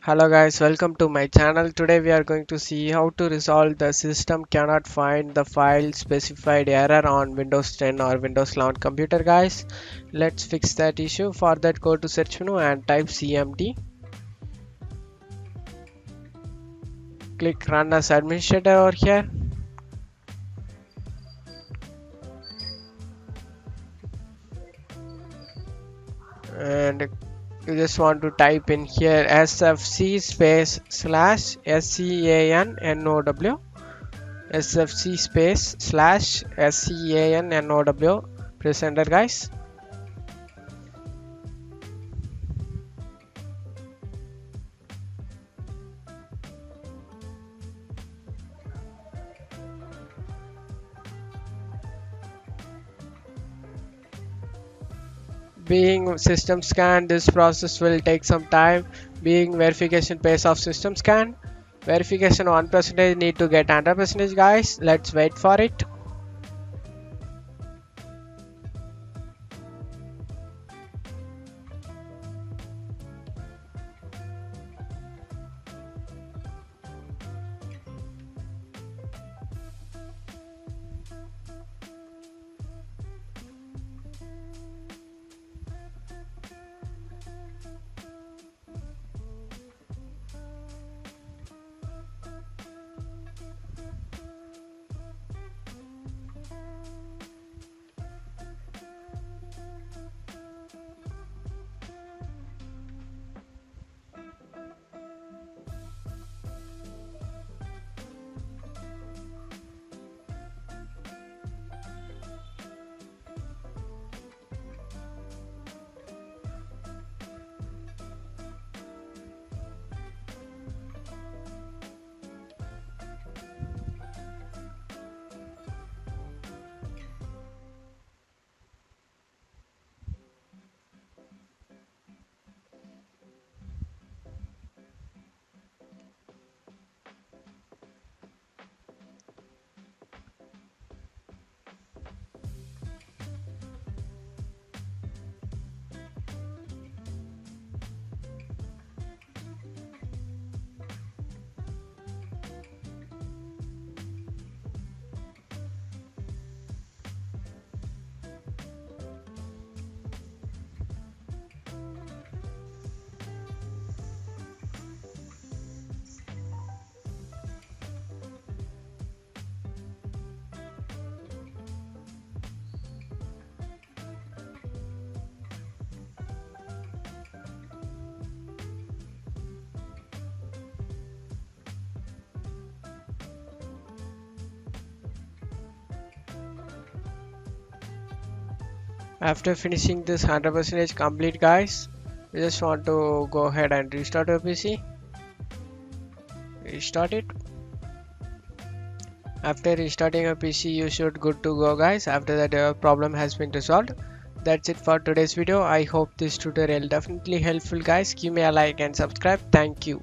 Hello guys, welcome to my channel. Today we are going to see how to resolve the system cannot find the file specified error on Windows 10 or Windows 11 computer guys. Let's fix that issue. For that, go to search menu and type cmd. Click run as administrator over here. And you just want to type in here sfc space slash scannow, sfc space slash scannow. Press enter guys. Being system scan, this process will take some time. Being verification phase of system scan, verification 1% need to get 100% guys. Let's wait for it. After finishing this 100% complete guys, you just want to go ahead and restart your PC. Restart it. After restarting your PC, you should good to go guys. After that, your problem has been resolved. That's it for today's video. I hope this tutorial definitely helpful guys. Give me a like and subscribe. Thank you.